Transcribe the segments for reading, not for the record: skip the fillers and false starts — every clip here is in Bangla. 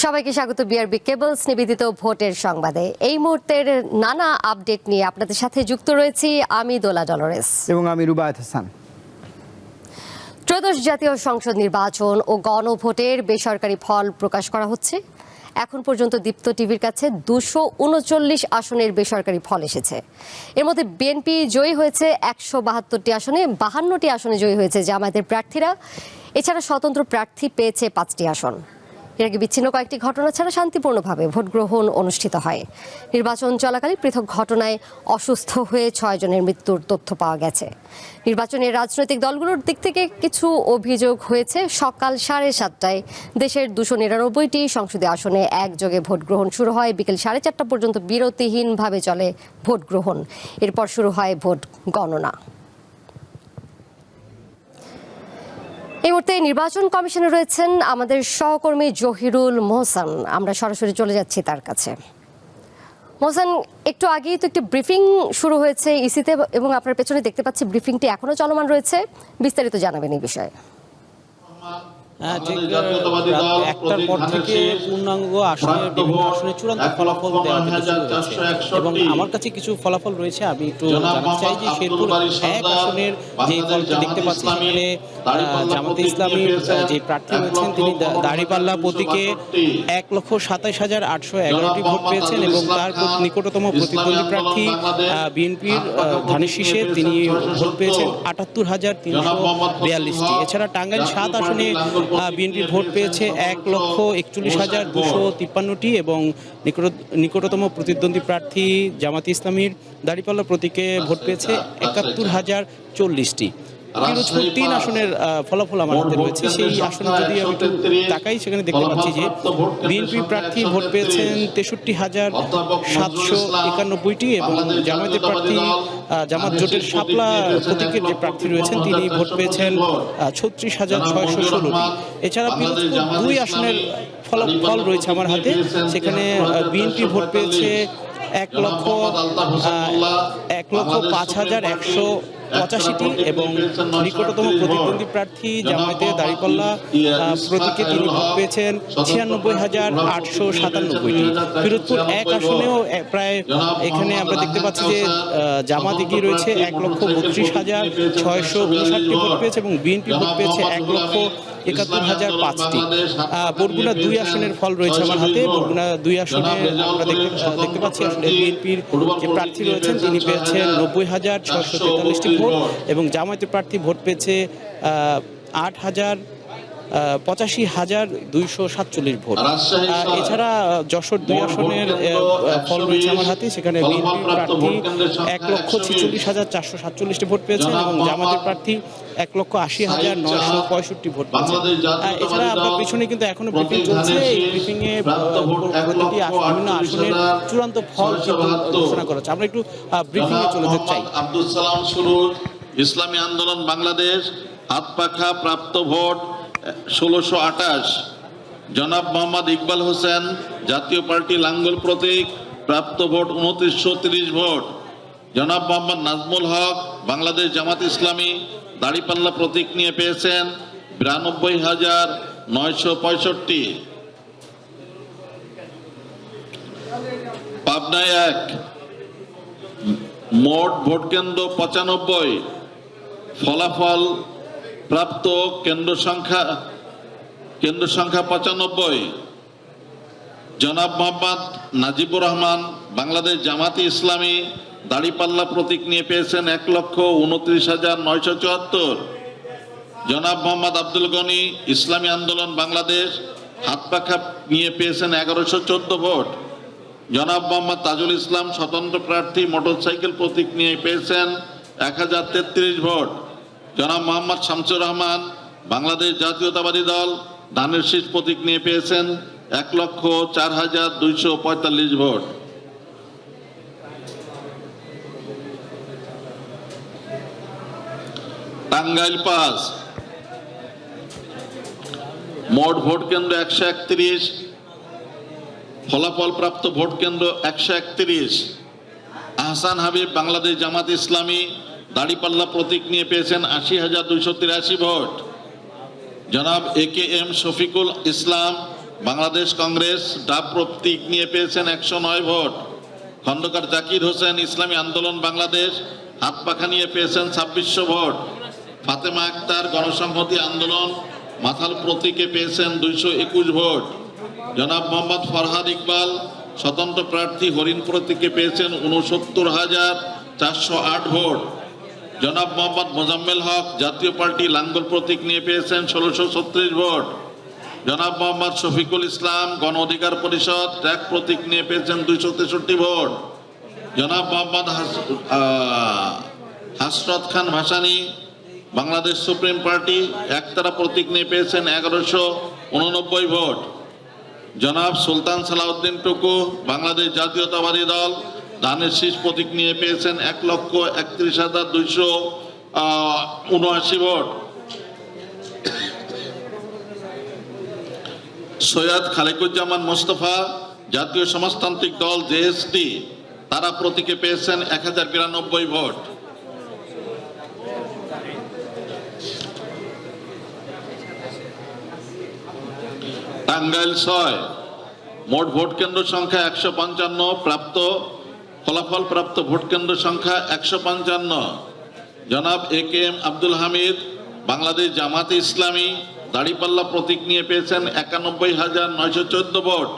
সবাইকে স্বাগত বিআরবি কেবলস নিবেদিত ভোটের সংবাদে। এই মুহূর্তের নানা আপডেট নিয়ে আপনাদের সাথে যুক্ত রয়েছি আমি দোলা ডলরেস এবং আমি রুবায়েত হাসান। ত্রয়োদশ জাতীয় সংসদ নির্বাচন ও গণভোটের বেসরকারি ফল প্রকাশ করা হচ্ছে। এখন পর্যন্ত দীপ্ত টিভির কাছে 239 আসনের বেসরকারি ফল এসেছে। এর মধ্যে বিএনপি জয়ী হয়েছে 172টি আসনে, 52টি আসনে জয়ী হয়েছে জামায়াতের প্রার্থীরা। এছাড়া স্বতন্ত্র প্রার্থী পেয়েছে 5টি আসন। এর আগে বিচ্ছিন্ন কয়েকটি ঘটনা ছাড়া শান্তিপূর্ণভাবে ভোট গ্রহণ অনুষ্ঠিত হয়। নির্বাচন চলাকালীন পৃথক ঘটনায় অসুস্থ হয়ে 6 জনের মৃত্যুর তথ্য পাওয়া গেছে। নির্বাচনের রাজনৈতিক দলগুলোর দিক থেকে কিছু অভিযোগ হয়েছে। সকাল 7:30টায় দেশের 299টি সংসদীয় আসনে একযোগে ভোট গ্রহণ শুরু হয়। বিকেল 4:30টা পর্যন্ত বিরতিহীনভাবে চলে ভোট গ্রহণ। এরপর শুরু হয় ভোট গণনা। এই মুহূর্তে নির্বাচন কমিশনে রয়েছেন আমাদের সহকর্মী জহিরুল মোহসান। আমরা সরাসরি চলে যাচ্ছি তার কাছে। মোহসান, একটু আগেই তো একটি ব্রিফিং শুরু হয়েছে ইসিতে এবং আপনার পেছনে দেখতে পাচ্ছি ব্রিফিংটি এখনো চলমান রয়েছে। বিস্তারিত জানাবেন এই বিষয়ে। ঠিক একটার পর থেকে পূর্ণাঙ্গ আসনের বিভিন্ন আসনের চূড়ান্ত ফলাফল দেওয়া শুরু হয়েছে এবং আমার কাছে কিছু ফলাফল রয়েছে। আমি একটু জানতে চাই যে শেরপুর 1 আসনের যে ফলটি দেখতে পাচ্ছি সেখানে জামাতে ইসলামীর যে প্রার্থী রয়েছেন তিনি দাঁড়িপাল্লা প্রতীকে 1,27,811টি ভোট পেয়েছেন এবং তার নিকটতম প্রতিদ্বন্দ্বী প্রার্থী বিএনপির ধানের শীষে তিনি ভোট পেয়েছেন 78,342টি। এছাড়া টাঙ্গাইল 7 আসনে বিএনপি ভোট পেয়েছে 1,41,253টি এবং নিকটতম প্রতিদ্বন্দ্বী প্রার্থী জামাতে ইসলামীর দাঁড়িপাল্লা প্রতীকে ভোট পেয়েছে 71,040টি। পিরোজপুর 3 আসনের ফলাফল আমার হাতে রয়েছে। সেই আসনে যদি আমি একটু তাকাই সেখানে দেখতে পাচ্ছি যে বিএনপি প্রার্থী ভোট পেয়েছেন 63,791টি এবং জামায়াতের প্রার্থী জামাত জোটের শাপলা প্রতীকের যে প্রার্থী রয়েছেন তিনি ভোট পেয়েছেন 36,616টি। এছাড়া পিরোজপুর 2 আসনের ফল রয়েছে আমার হাতে। সেখানে বিএনপি ভোট পেয়েছে 1,05,185টি এবং নিকটতম প্রতিদ্বন্দ্বী প্রার্থী জামায়াতে দাঁড়িপাল্লা প্রতীকে তিনি ভোট পেয়েছেন 96,897টি। পিরোজপুর 1 আসনেও প্রায় এখানে আমরা দেখতে পাচ্ছি যে জামাত এগিয়ে রয়েছে 1,32,659টি ভোট পেয়েছে এবং বিএনপি ভোট পেয়েছে 1,71,005টি। বরগুনা 2 আসনের ফল রয়েছে আমার হাতে। বরগুনা 2 আসনে আমরা দেখতে পাচ্ছি আসলে বিএনপির যে প্রার্থী রয়েছেন তিনি পেয়েছেন 90,643টি ভোট এবং জামায়াতের প্রার্থী ভোট পেয়েছে 85,247 ভোট। এছাড়া যশোর 2 আসনের ফল রয়েছে আমার হাতে। সেখানে বিএনপি প্রার্থী 1,46,447টি ভোট পেয়েছেন এবং জামায়াতের প্রার্থী 1,80,965 ভোট পেয়েছেন। এছাড়া আপনার পিছনে কিন্তু এখনো ব্রিফিং চলছে। এই ব্রিফিংয়ে প্রতিটি বিভিন্ন আসনের চূড়ান্ত ফল ঘোষণা করা হচ্ছে। আমরা একটু ব্রিফিংয়ে চলে যেতে চাই। আব্দুল সালাম সুরুজ, ইসলামী আন্দোলন বাংলাদেশ, হাতপাখা প্রাপ্ত ভোট 1628। জনাব মোহাম্মদ ইকবাল হোসেন, জাতীয় পার্টি লাঙ্গল প্রতীক, প্রাপ্ত ভোট 2930 ভোট। জনাব মোহাম্মদ নাজমুল হক, বাংলাদেশ জামাত ইসলামী, দাঁড়িপাল্লা প্রতীক নিয়ে পেয়েছেন 92,965। পাবনায় 1, মোট ভোট কেন্দ্র 95, ফলাফল প্রাপ্ত কেন্দ্র সংখ্যা 95। জনাব মোহাম্মদ নাজিবুর রহমান, বাংলাদেশ জামাতি ইসলামী, দাঁড়িপাল্লা প্রতীক নিয়ে পেয়েছেন 1,29,974। জনাব মোহাম্মদ আব্দুল গনি, ইসলামী আন্দোলন বাংলাদেশ, হাতপাখা নিয়ে পেয়েছেন 1114 ভোট। জনাব মোহাম্মদ তাজুল ইসলাম, স্বতন্ত্র প্রার্থী, মোটরসাইকেল প্রতীক নিয়ে পেয়েছেন 1033 ভোট। জনাব মোহাম্মদ শামসুর রহমান, বাংলাদেশ জাতীয়তাবাদী দল, ধানের শীষ প্রতীক নিয়ে পেয়েছেন 1,04,245 ভোট। টাঙ্গাইল 5, মোট ভোট কেন্দ্র 131, ফলাফল প্রাপ্ত ভোট কেন্দ্র 131। আহসান হাবিব, বাংলাদেশ জামাত ইসলামী, দাঁড়িপাল্লা প্রতীক নিয়ে পেয়েছেন 80,283 ভোট। জনাব AKM শফিকুল ইসলাম, বাংলাদেশ কংগ্রেস ডাব প্রতীক নিয়ে পেয়েছেন 109 ভোট। খন্দকার জাকির হোসেন ইসলামী আন্দোলন বাংলাদেশ হাত পাখা নিয়ে পেয়েছেন 2600 ভোট। ফাতেমা আক্তার গণসংহতি আন্দোলন মাথাল প্রতীকে পেয়েছেন 221 ভোট। জনাব মোহাম্মদ ফরহাদ ইকবাল স্বতন্ত্র প্রার্থী হরিণ প্রতীকে পেয়েছেন 69,408 ভোট। জনাব মোহাম্মদ মোজাম্মেল হক জাতীয় পার্টি লাঙ্গল প্রতীক নিয়ে পেয়েছেন 1636 ভোট। জনাব মোহাম্মদ শফিকুল ইসলাম গণ অধিকার পরিষদ ট্র্যাক প্রতীক নিয়ে পেয়েছেন 263 ভোট। জনাব মোহাম্মদ হাসরত খান ভাসানী বাংলাদেশ সুপ্রিম পার্টি একতারা প্রতীক নিয়ে পেয়েছেন 1189 ভোট। জনাব সুলতান সালাউদ্দিন টুকু বাংলাদেশ জাতীয়তাবাদী দল ধানের শীষ প্রতীক নিয়ে পেয়েছেন 1,31,279 ভোট। সৈয়দ খালেকুজ্জামান মোস্তফা জাতীয় সমাজতান্ত্রিক দল জেএসডি তারা প্রতীকে পেয়েছেন 1092 ভোট। টাঙ্গাইল 6 মোট ভোট কেন্দ্র সংখ্যা 155, ফলাফল প্রাপ্ত ভোট কেন্দ্র সংখ্যা 155। জনাব এ.কে.এম. আব্দুল হামিদ বাংলাদেশ জামাতে ইসলামী দাড়িপাল্লা প্রতীক নিয়ে পেয়েছেন 91,914 ভোট।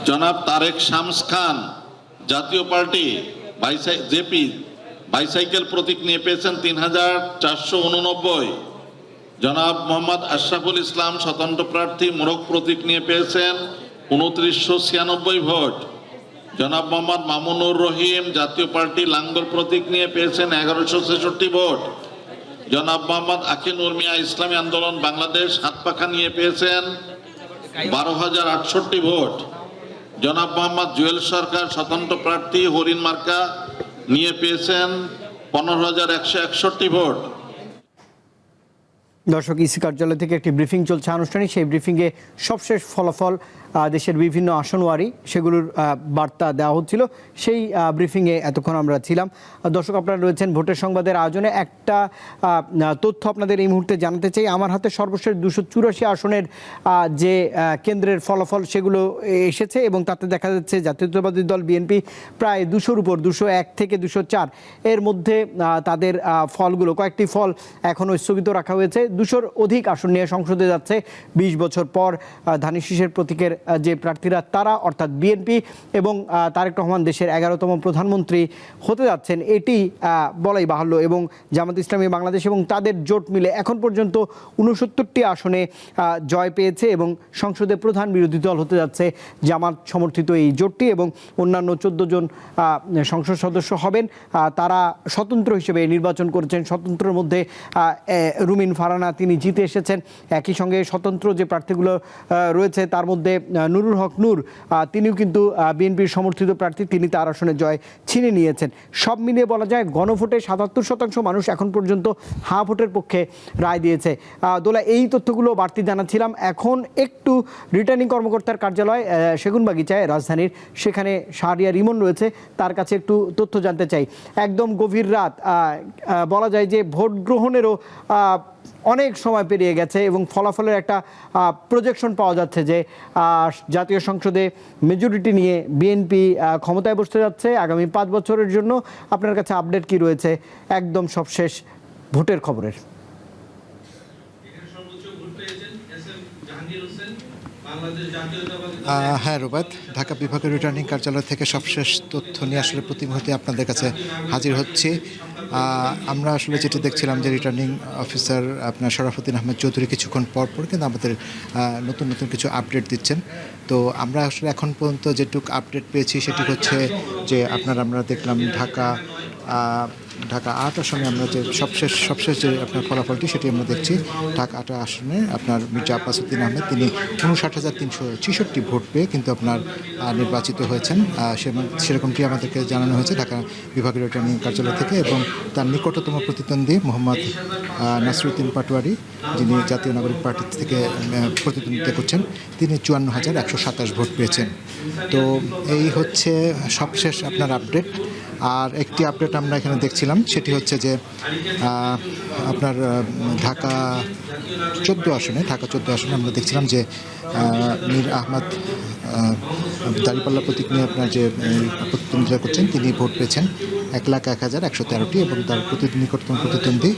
জনাব তারেক শামস খান জাতীয় পার্টি জেপি বাইসাইকেল প্রতীক নিয়ে পেয়েছেন 3,489। জনাব মোহাম্মদ আশরাফুল ইসলাম স্বতন্ত্র প্রার্থী মোরগ প্রতীক নিয়ে পেয়েছেন 2996 ভোট। জনাব মোহাম্মদ মামুনুর রহিম জাতীয় পার্টি লাঙ্গল প্রতীক নিয়ে পেয়েছেন 1166 ভোট। জনাব মোহাম্মদ আকিনুর মিয়া ইসলামী আন্দোলন বাংলাদেশ হাত পাখা নিয়ে পেয়েছেন 12,068 ভোট। জনাব মোহাম্মদ জুয়েল সরকার স্বতন্ত্র প্রার্থী হরিণ মার্কা নিয়ে পেয়েছেন 15,161 ভোট। দর্শক, ইসি কার্যালয় থেকে একটি ব্রিফিং চলছে আনুষ্ঠানিক। সেই ব্রিফিংয়ে সবশেষ ফলাফল দেশের বিভিন্ন আসনওয়ারি সেগুলোর বার্তা দেওয়া হচ্ছিল। সেই ব্রিফিংয়ে এতক্ষণ আমরা ছিলাম। দর্শক, আপনারা রয়েছেন ভোটের সংবাদের আয়োজনে। একটা তথ্য আপনাদের এই মুহূর্তে জানাতে চাই। আমার হাতে সর্বশেষ 284 আসনের যে কেন্দ্রের ফলাফল সেগুলো এসেছে এবং তাতে দেখা যাচ্ছে জাতীয়তাবাদী দল বিএনপি প্রায় 200-র উপর, 201 থেকে 204 এর মধ্যে তাদের ফলগুলো, কয়েকটি ফল এখনও স্থগিত রাখা হয়েছে। 200-র অধিক আসন নিয়ে সংসদে যাচ্ছে 20 বছর পর ধানের শীষের প্রতীকের যে প্রার্থীরা তারা, অর্থাৎ বিএনপি এবং তারেক রহমান দেশের 11তম প্রধানমন্ত্রী হতে যাচ্ছেন, এটি বলাই বাহুল্য। এবং জামাত ইসলামী বাংলাদেশ এবং তাদের জোট মিলে এখন পর্যন্ত 69টি আসনে জয় পেয়েছে এবং সংসদে প্রধান বিরোধী দল হতে যাচ্ছে জামাত সমর্থিত এই জোটটি। এবং অন্যান্য 14 জন সংসদ সদস্য হবেন, তারা স্বতন্ত্র হিসেবে নির্বাচন করেছেন। স্বতন্ত্রের মধ্যে রুমিন ফারহানা তিনি জিতে এসেছেন। একই সঙ্গে স্বতন্ত্র যে প্রার্থীগুলো রয়েছে তার মধ্যে নুরুল হক নূর তিনিও কিন্তু বিএনপির সমর্থিত প্রার্থী, তিনি তার আসনে জয় ছিনে নিয়েছেন। সব মিলিয়ে বলা যায় গণভোটে 77% মানুষ এখন পর্যন্ত হাঁ ভোটের পক্ষে রায় দিয়েছে। দোলা, এই তথ্যগুলো বাড়তি জানাচ্ছিলাম। এখন একটু রিটার্নিং কর্মকর্তার কার্যালয় সেগুনবাগিচায় রাজধানীর, সেখানে শাহরিয়ার ইমন রয়েছে, তার কাছে একটু তথ্য জানতে চাই। একদম গভীর রাত, বলা যায় যে ভোট গ্রহণেরও অনেক সময় পেরিয়ে গেছে এবং ফলাফলের একটা প্রজেকশন পাওয়া যাচ্ছে যে জাতীয় সংসদে মেজরিটি নিয়ে বিএনপি ক্ষমতায় বসতে যাচ্ছে আগামী 5 বছরের জন্য। আপনার কাছে আপডেট কি রয়েছে একদম সবশেষ ভোটের খবরের? হ্যাঁ রুবাত, ঢাকা বিভাগের রিটার্নিং কার্যালয় থেকে সবশেষ তথ্য নিয়ে আসলে প্রতি মুহূর্তে আপনাদের কাছে হাজির হচ্ছি। আমরা আসলে যেটি দেখছিলাম যে রিটার্নিং অফিসার আপনার শরাফুদ্দিন আহমেদ চৌধুরী কিছুক্ষণ পর কিন্তু আমাদের নতুন নতুন কিছু আপডেট দিচ্ছেন। তো আমরা আসলে এখন পর্যন্ত যেটুকু আপডেট পেয়েছি সেটি হচ্ছে যে আমরা দেখলাম ঢাকা 8 আসনে আমরা যে সবশেষ যে আপনার ফলাফলটি সেটি আমরা দেখছি। ঢাকা 8 আসনে আপনার মির্জা আব্বাস উদ্দিন আহমেদ তিনি 59,366 ভোট পেয়ে কিন্তু আপনার নির্বাচিত হয়েছেন। সেরকমটি আমাদেরকে জানানো হয়েছে ঢাকা বিভাগীয় রিটার্নিং কার্যালয় থেকে। এবং তার নিকটতম প্রতিদ্বন্দ্বী মোহাম্মদ নাসিরউদ্দিন পাটোয়ারি, যিনি জাতীয় নাগরিক পার্টি থেকে প্রতিদ্বন্দ্বিতা করছেন, তিনি 54,127 ভোট পেয়েছেন। তো এই হচ্ছে সবশেষ আপনার আপডেট। আর একটি আপডেট আমরা এখানে দেখছিলাম, সেটি হচ্ছে যে আপনার ঢাকা 14 আসনে আমরা দেখছিলাম যে মীর আহমদ দাঁড়িপাল্লা প্রতীক নিয়ে আপনার যে প্রতিদ্বন্দ্বিতা করছেন, তিনি ভোট পেয়েছেন 1,01,113টি এবং তার নিকটতম প্রতিদ্বন্দ্বী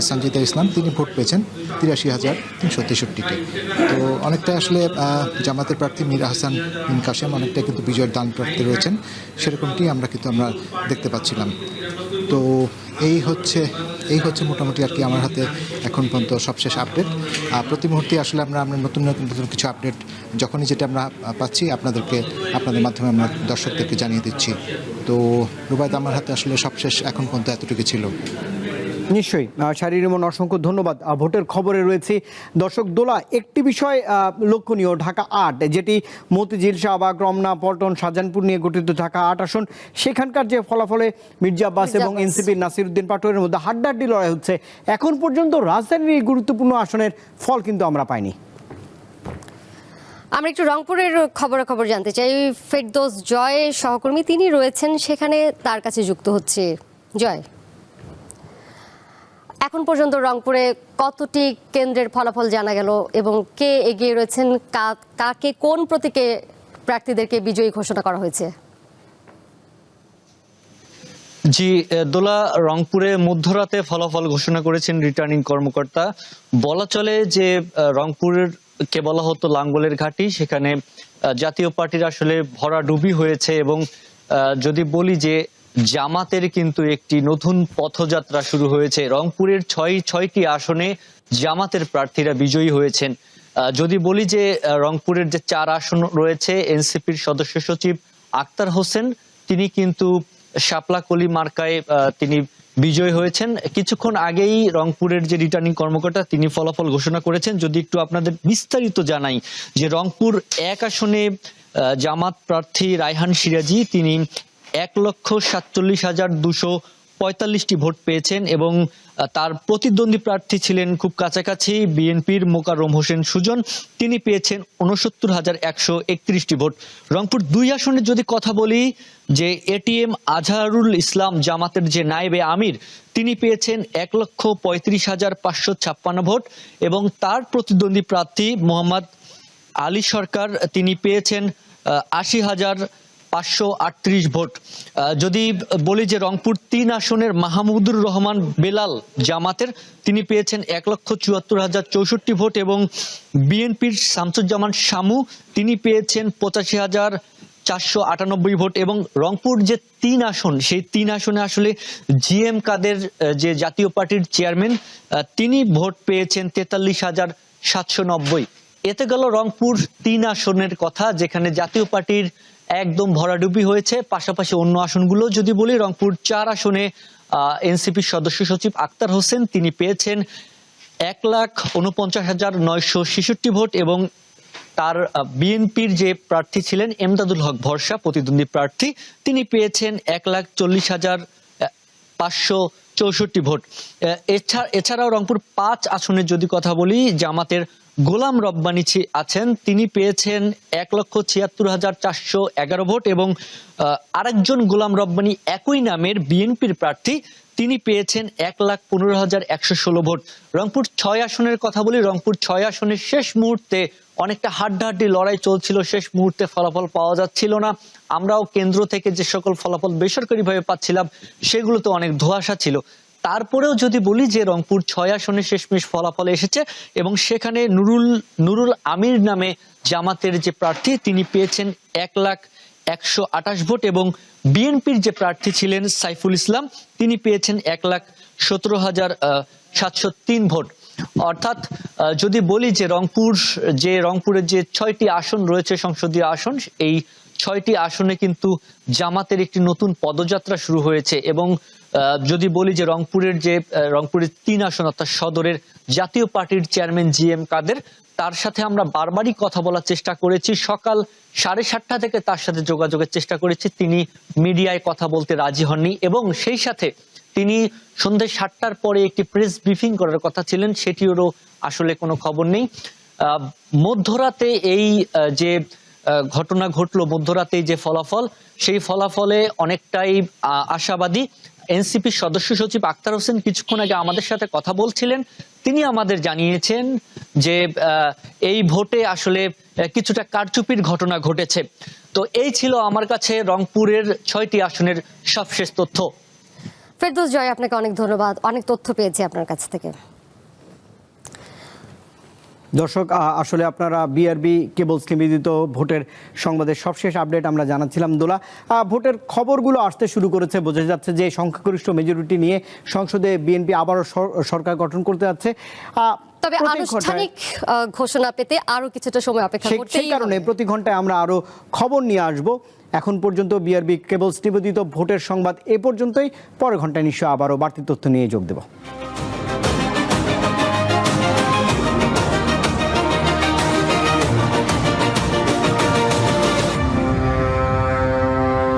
সঞ্জিদা ইসলাম, তিনি ভোট পেয়েছেন 83,363টি। তো অনেকটা আসলে জামাতের প্রার্থী মীর আহসান বিন কাশেম অনেকটা কিন্তু বিজয়ের দান প্রাপ্তি রয়েছেন, সেরকমটি আমরা দেখতে পাচ্ছিলাম। তো এই হচ্ছে মোটামুটি আর কি আমার হাতে এখন পর্যন্ত সবশেষ আপডেট। প্রতি মুহূর্তে আসলে আমরা নতুন কিছু আপডেট যখনই যেটা আমরা পাচ্ছি আপনাদের মাধ্যমে আমরা দর্শকদেরকে জানিয়ে দিচ্ছি। তো রুবায়েত, আমার হাতে আসলে সবশেষ এখন পর্যন্ত এতটুকু ছিল। নিশ্চয়ই শারীরিমন, অসংখ্য ধন্যবাদ। ভোটের খবরে রয়েছে দর্শক। দোলা, একটি বিষয় লক্ষণীয়, ঢাকা 8, যেটি মতিঝিল, শাহবাগ, রমনা, পল্টন, শাহজাহানপুর নিয়ে গঠিত ঢাকা 8 আসন, সেখানকার যে ফলাফলে মির্জা আব্বাস এবং এনসিপির নাসিরউদ্দিন পাটোয়ারির মধ্যে হাড্ডাহাড্ডি লড়াই হচ্ছে, এখন পর্যন্ত রাজধানীর এই গুরুত্বপূর্ণ আসনের ফল কিন্তু আমরা পাইনি। আমরা একটু রংপুরের খবর জানতে চাই। ফেরদৌস জয় সহকর্মী, তিনি রয়েছেন সেখানে, তার কাছে যুক্ত হচ্ছে জয়। এখন পর্যন্ত রংপুরে কতটি কেন্দ্রের ফলাফল জানা গেল এবং কে এগিয়ে রয়েছেন, কাকে কোন প্রতীকে প্রার্থীদেরকে বিজয়ী ঘোষণা করা হয়েছে? জি দোলা, রংপুরে মধ্যরাতে ফলাফল ঘোষণা করেছেন রিটার্নিং কর্মকর্তা। বলা চলে যে রংপুরের কে বলা হতো লাঙ্গলের ঘাঁটি, সেখানে জাতীয় পার্টির আসলে ভরাডুবি হয়েছে এবং যদি বলি যে জামাতের কিন্তু একটি নতুন পথযাত্রা শুরু হয়েছে। রংপুরের ছয়টি আসনে জামাতের প্রার্থীরা বিজয়ী হয়েছেন। যদি বলি যে রংপুরের যে 4 আসন রয়েছে, এনসিপির সদস্য সচিব আক্তার হোসেন, তিনি কিন্তু শাপলা কলি মার্কায় তিনি বিজয় হয়েছেন। কিছুক্ষণ আগেই রংপুরের যে রিটার্নিং কর্মকর্তা তিনি ফলাফল ঘোষণা করেছেন। যদি একটু আপনাদের বিস্তারিত জানাই যে রংপুর 1 আসনে জামাত প্রার্থী রায়হান সিরাজি, তিনি 1,47,245টি ভোট পেয়েছেন এবং তার প্রতিদ্বন্দ্বী প্রার্থী ছিলেন খুব কাছাকাছি বিএনপির মোকাররম হোসেন সুজন, তিনি পেয়েছেন 69,131টি ভোট। রংপুর 2 আসনের যদি কথা বলি, যে এটিএম আজহারুল ইসলাম জামাতের যে নায়েবে আমির, তিনি পেয়েছেন 1,35,556 ভোট এবং তার প্রতিদ্বন্দ্বী প্রার্থী মোহাম্মদ আলী সরকার, তিনি পেয়েছেন 80,538 ভোট। যদি বলি যে রংপুর 3 আসনের মাহমুদুর রহমান বেলাল জামাতের, তিনি পেয়েছেন 1,74,064 ভোট এবং বিএনপির শামসুজ্জামান শামু, তিনি পেয়েছেন 85,498 ভোট। এবং রংপুর যে 3 আসন, সেই 3 আসনে আসলে জিএম কাদের যে জাতীয় পার্টির চেয়ারম্যান, তিনি ভোট পেয়েছেন 43,790। এতে গেল রংপুর 3 আসনের কথা, যেখানে জাতীয় পার্টির একদম ভরাডুবি হয়েছে। পাশাপাশি অন্য আসনগুলো যদি বলি, রংপুর 4 আসনে এনসিপির সদস্য সচিব আক্তার হোসেন, তিনি পেয়েছেন 1,49,966 ভোট এবং তার বিএনপির যে প্রার্থী ছিলেন এমদাদুল হক ভরসা, প্রতিদ্বন্দ্বী প্রার্থী, তিনি পেয়েছেন 1,40,564 ভোট। এছাড়াও রংপুর 5 আসনের যদি কথা বলি, জামাতের গোলাম রব্বানী আছেন, তিনি পেয়েছেন 1,76,411 ভোট এবং আরেকজন গোলাম রব্বানী একই নামের বিএনপির প্রার্থী, তিনি পেয়েছেন 1,15,116 ভোট। রংপুর 6 আসনের কথা বলি, রংপুর 6 আসনের শেষ মুহূর্তে অনেকটা হাড্ডাহাড্ডি লড়াই চলছিল, শেষ মুহূর্তে ফলাফল পাওয়া যাচ্ছিল না। আমরাও কেন্দ্র থেকে যে সকল ফলাফল বেসরকারিভাবে পাচ্ছিলাম, সেগুলোতে অনেক ধোঁয়াশা ছিল। তারপরেও যদি বলি যে রংপুর 6 আসনে শেষমেশ ফলাফল এসেছে এবং সেখানে নুরুল আমির নামে জামাতের যে প্রার্থী, তিনি পেয়েছেন 1,128 ভোট এবং বিএনপির যে প্রার্থী ছিলেন সাইফুল ইসলাম, তিনি পেয়েছেন 1,17,703 ভোট। অর্থাৎ যদি বলি যে রংপুরের যে 6টি আসন রয়েছে সংসদীয় আসন, এই 6টি আসনে কিন্তু জামাতের একটি নতুন পদযাত্রা শুরু হয়েছে এবং যদি বলি যে রংপুরের 3 আসন অর্থাৎ সদরের জাতীয় পার্টির চেয়ারম্যান জিএম কাদের, তার সাথে আমরা বারবারই কথা বলার চেষ্টা করেছি। সকাল 7:30 থেকে তার সাথে যোগাযোগের চেষ্টা করেছি, তিনি মিডিয়ায় কথা বলতে রাজি হননি এবং সেই সাথে তিনি সন্ধ্যে 7টার পরে একটি প্রেস ব্রিফিং করার কথা ছিলেন, সেটিরও আসলে কোনো খবর নেই। মধ্যরাতে এই যে ঘটনা ঘটলো মধ্যরাতেই যে ফলাফল, সেই ফলাফলে অনেকটাই আশাবাদী। এনসিপির সদস্য সচিব আক্তার হোসেন কিছুক্ষণ আগে আমাদের সাথে কথা বলছিলেন, তিনি আমাদের জানিয়েছেন যে এই ভোটে আসলে কিছুটা কারচুপির ঘটনা ঘটেছে। তো এই ছিল আমার কাছে রংপুরের 6টি আসনের সবশেষ তথ্য। ফেরদৌস জয়, আপনাকে অনেক ধন্যবাদ, অনেক তথ্য পেয়েছি আপনার কাছ থেকে। দর্শক, আসলে আপনারা বিআরবি কেবলস নিবেদিত ভোটের সংবাদের সবশেষ আপডেট আমরা জানাচ্ছিলাম। দোলা, ভোটের খবরগুলো আসতে শুরু করেছে, বোঝা যাচ্ছে যে সংখ্যাগরিষ্ঠ মেজরিটি নিয়ে সংসদে বিএনপি আবারও সরকার গঠন করতে যাচ্ছে। তবে আনুষ্ঠানিক ঘোষণা পেতে আরো কিছুটা সময় অপেক্ষা করতে, সেই কারণে প্রতি ঘন্টায় আমরা আরো খবর নিয়ে আসব। এখন পর্যন্ত বিআরবি কেবলস নিবেদিত ভোটের সংবাদ এ পর্যন্তই। পরের ঘন্টায় নিশ্চয়ই আবারও বাড়তি তথ্য নিয়ে যোগ দেব।